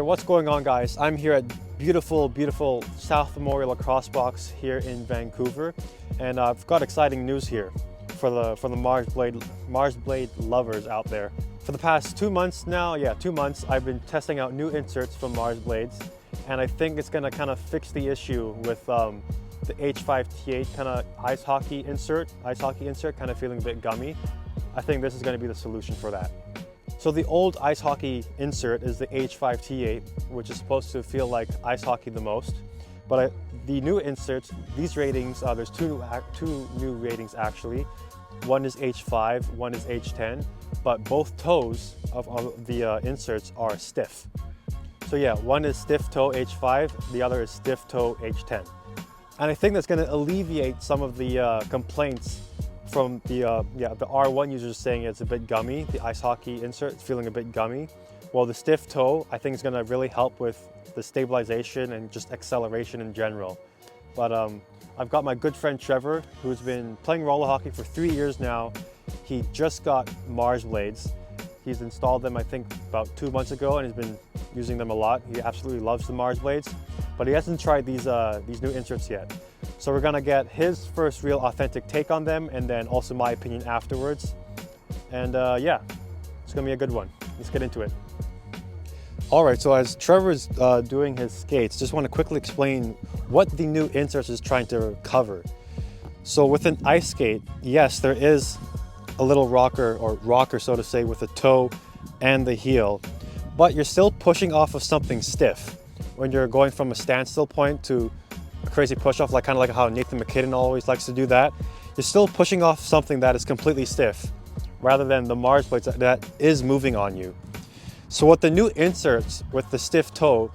Alright, what's going on, guys? I'm here at beautiful South Memorial Lacrosse Box here in Vancouver, and I've got exciting news here for the Marsblade lovers out there. For the past 2 months now, 2 months, I've been testing out new inserts from Marsblades, and I think it's gonna kind of fix the issue with the H5T8 kind of ice hockey insert kind of feeling a bit gummy. I think this is going to be the solution for that. So the old ice hockey insert is the H5T8, which is supposed to feel like ice hockey the most. But the new inserts, these ratings, there's two new ratings actually. One is H5, one is H10, but both toes of the inserts are stiff. So yeah, one is stiff toe H5, the other is stiff toe H10. And I think that's going to alleviate some of the complaints from the R1 users saying it's a bit gummy. The ice hockey insert is feeling a bit gummy. Well, the stiff toe I think is going to really help with the stabilization and just acceleration in general. But I've got my good friend Trevor, who's been playing roller hockey for 3 years now. He just got Marsblades. He's installed them I think about 2 months ago and has been using them a lot. He absolutely loves the Marsblades, but he hasn't tried these new inserts yet. So we're gonna get his first real authentic take on them, and then also my opinion afterwards. And yeah, it's gonna be a good one. Let's get into it. All right, so as Trevor's doing his skates, just want to quickly explain what the new inserts is trying to cover. So with an ice skate, yes, there is a little rocker, so to say, with the toe and the heel, but you're still pushing off of something stiff when you're going from a standstill point to a crazy push-off, kind of like how Nathan McKinnon always likes to do that. You're still pushing off something that is completely stiff, rather than the Marsblades that is moving on you. So what the new inserts with the stiff toe,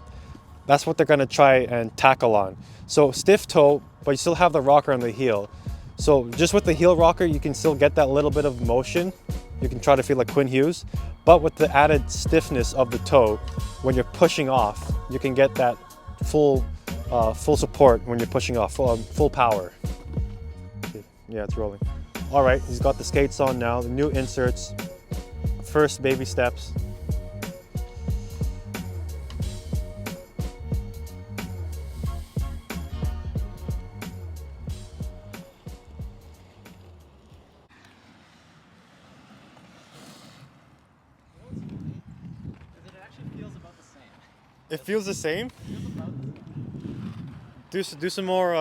that's what they're going to try and tackle on. So stiff toe, but you still have the rocker on the heel. So just with the heel rocker, you can still get that little bit of motion. You can try to feel like Quinn Hughes, but with the added stiffness of the toe, when you're pushing off, you can get that full support when you're pushing off, full power. Yeah, it's rolling. All right, he's got the skates on now, the new inserts, first baby steps. It feels the same? Do some more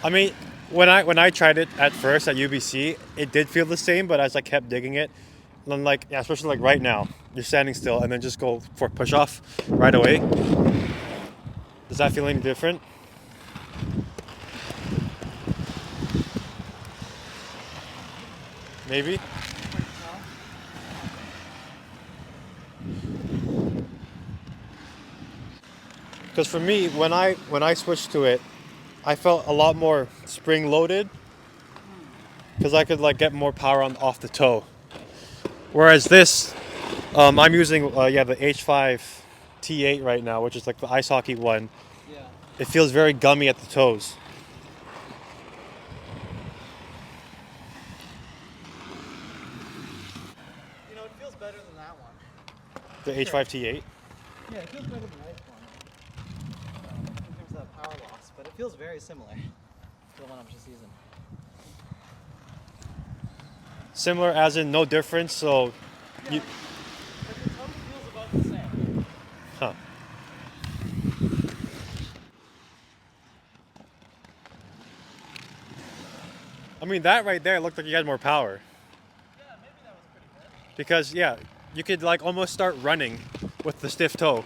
I mean, when I tried it at first at UBC, it did feel the same, but as I kept digging it, then especially right now, you're standing still and then just go for push off right away. Does that feel any different? Maybe. Because for me, when I switched to it, I felt a lot more spring loaded, because I could get more power off the toe. Whereas this, I'm using the H5T8 right now, which is like the ice hockey one. Yeah. It feels very gummy at the toes. It feels better than that one. The H5T8? Yeah, it feels better than this one. In terms of power loss, but it feels very similar to the one I'm just using. Similar as in no difference, so yeah. But the toe feels about the same. Huh. I mean, that right there looked like you had more power. Yeah, maybe that was pretty good. Because yeah, you could almost start running with the stiff toe.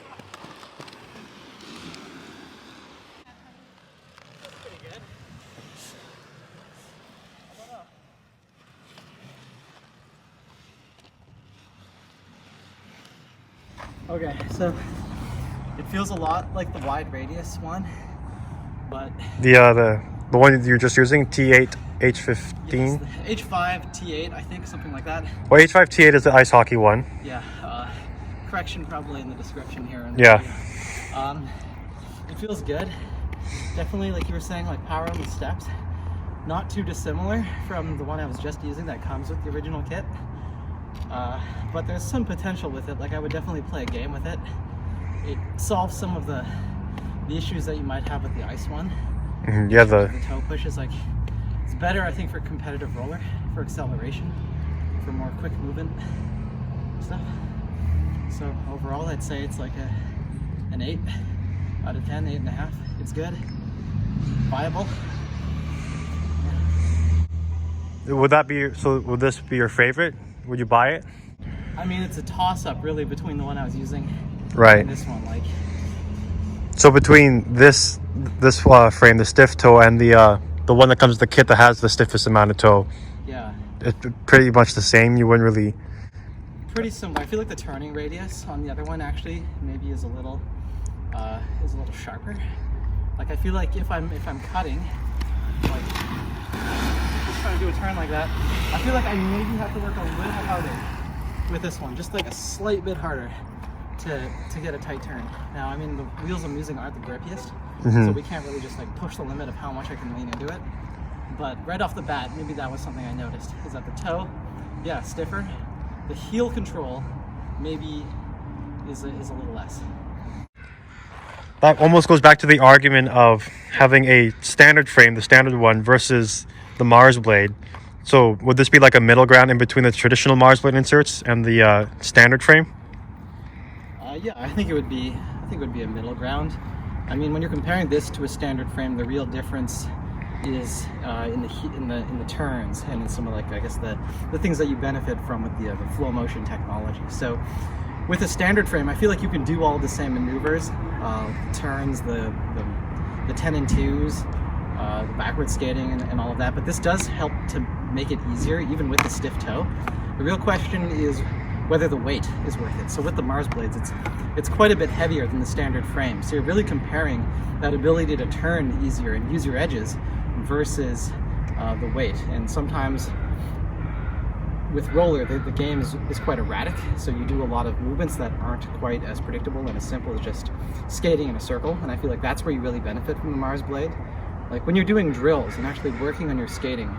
That's pretty good. I don't know. Okay, so it feels a lot like the wide radius one, but The one you're just using, T8 H15? yes, the H5 T8, I think, something like that. Well, H5 T8 is the ice hockey one. Yeah, correction probably in the description here. Yeah. It feels good. Definitely, like you were saying, power on the steps. not too dissimilar from the one I was just using that comes with the original kit. But there's some potential with it. Like, I would definitely play a game with it. It solves some of the issues that you might have with the ice one. Yeah, the toe push is like, it's better, I think, for competitive roller, for acceleration, for more quick movement stuff. So overall, I'd say it's like an 8 out of 10, 8.5. It's good, viable. Would that be, so would this be your favorite? Would you buy it? I mean, it's a toss-up really between the one I was using and this one. Like, so between this frame, the stiff toe, and the one that comes with the kit that has the stiffest amount of toe, yeah, it's pretty much the same. You wouldn't really. Pretty similar. I feel like the turning radius on the other one actually maybe is a little sharper. Like, I feel like if I'm cutting, like trying to do a turn like that, I feel like I maybe have to work a little harder with this one, just like a slight bit harder to get a tight turn. Now, I mean, the wheels I'm using aren't the grippiest, so we can't really just like push the limit of how much I can lean into it. But right off the bat, maybe that was something I noticed, is that the toe, yeah, stiffer. The heel control maybe is a little less. That almost goes back to the argument of having a standard frame, the standard one, versus the Marsblade. So would this be like a middle ground in between the traditional Marsblade inserts and the standard frame? Yeah, I think it would be a middle ground. I mean, when you're comparing this to a standard frame, the real difference is in the turns and in some of, like, I guess the things that you benefit from with the flow motion technology. So with a standard frame, I feel like you can do all the same maneuvers, turns, the 10 and 2s, the backward skating and all of that, but this does help to make it easier even with the stiff toe. The real question is whether the weight is worth it. So with the Marsblades, it's quite a bit heavier than the standard frame. So you're really comparing that ability to turn easier and use your edges versus the weight. And sometimes with roller, the game is quite erratic, so you do a lot of movements that aren't quite as predictable and as simple as just skating in a circle, and I feel like that's where you really benefit from the Marsblade. Like, when you're doing drills and actually working on your skating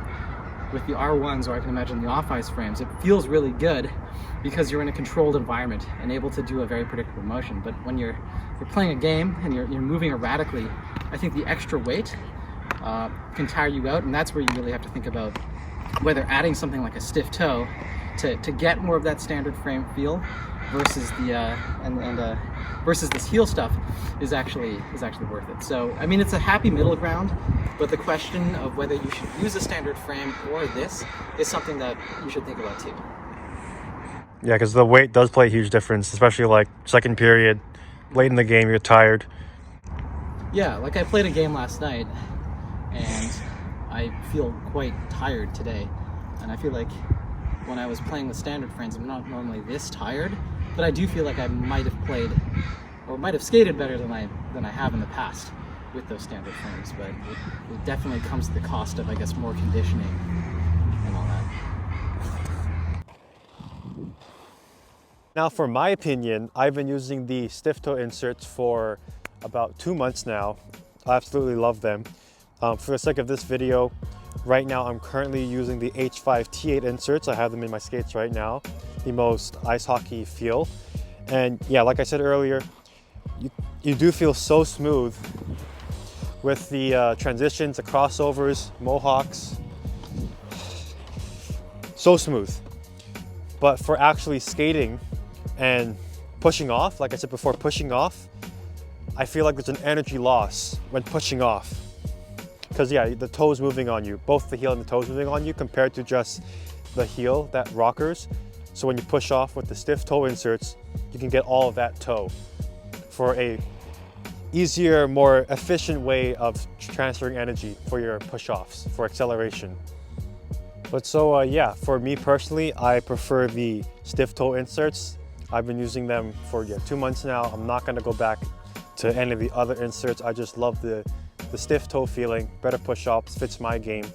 with the R1s, or I can imagine the off-ice frames, it feels really good because you're in a controlled environment and able to do a very predictable motion. But when you're playing a game and you're moving erratically, I think the extra weight can tire you out, and that's where you really have to think about whether adding something like a stiff toe to get more of that standard frame feel versus the versus this heel stuff is actually worth it. So I mean, it's a happy middle ground, but the question of whether you should use a standard frame or this is something that you should think about too. Yeah, because the weight does play a huge difference, especially like second period, late in the game, you're tired. Yeah, like I played a game last night and I feel quite tired today, and I feel like when I was playing with standard frames, I'm not normally this tired, but I do feel like I might have played or might have skated better than I have in the past with those standard frames. But it definitely comes at the cost of, I guess, more conditioning and all that. Now, for my opinion, I've been using the stiff toe inserts for about 2 months now. I absolutely love them. For the sake of this video, right now I'm currently using the H5 T8 inserts. I have them in my skates right now, the most ice hockey feel. And yeah, like I said earlier, you do feel so smooth with the transitions, the crossovers, mohawks. So smooth. But for actually skating and pushing off, like I said before, pushing off, I feel like there's an energy loss when pushing off. Because yeah, the toe's moving on you, both the heel and the toe's moving on you compared to just the heel, that rockers. So when you push off with the stiff toe inserts, you can get all of that toe for a easier, more efficient way of transferring energy for your push-offs, for acceleration. But so yeah, for me personally, I prefer the stiff toe inserts. I've been using them for 2 months now. I'm not gonna go back to any of the other inserts. I just love the stiff toe feeling, better push-ups, fits my game.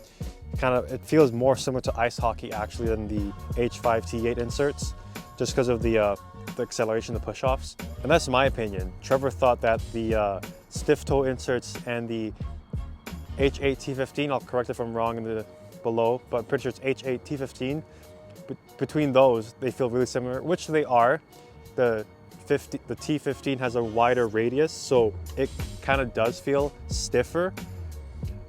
It feels more similar to ice hockey actually than the H5 T8 inserts, just because of the acceleration, the push-offs. And that's my opinion. Trevor thought that the stiff toe inserts and the H8T15. I'll correct if I'm wrong in the below, but I'm pretty sure it's H8T15. Between those, they feel really similar, which they are. The T15 has a wider radius, so it kind of does feel stiffer.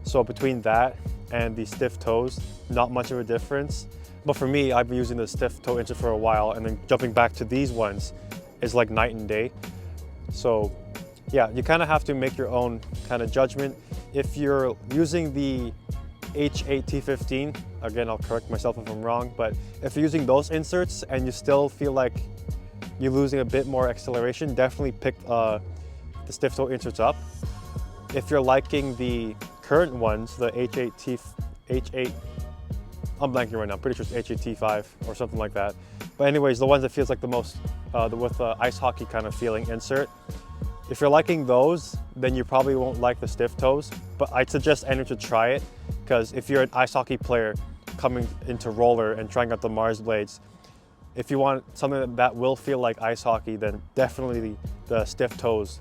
So between that and the stiff toes, not much of a difference. But for me, I've been using the stiff toe insert for a while, and then jumping back to these ones is like night and day. So yeah, you kind of have to make your own kind of judgment. If you're using the H8T15, again, I'll correct myself if I'm wrong, but if you're using those inserts and you still feel like you're losing a bit more acceleration, definitely pick the stiff toe inserts up. If you're liking the current ones, the H8, I'm blanking right now, I'm pretty sure it's H8T5 or something like that. But anyways, the ones that feels like the most, with the ice hockey kind of feeling insert. If you're liking those, then you probably won't like the stiff toes, but I'd suggest anyone to try it, because if you're an ice hockey player coming into roller and trying out the Marsblades, if you want something that will feel like ice hockey, then definitely the stiff toes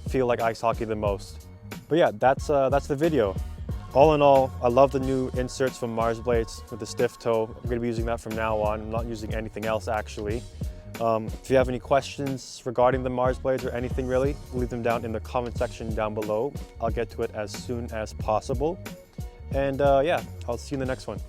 feel like ice hockey the most. But yeah, that's the video. All in all, I love the new inserts from Marsblades with the stiff toe. I'm going to be using that from now on. I'm not using anything else actually. If you have any questions regarding the Marsblades or anything really, leave them down in the comment section down below. I'll get to it as soon as possible. And yeah, I'll see you in the next one.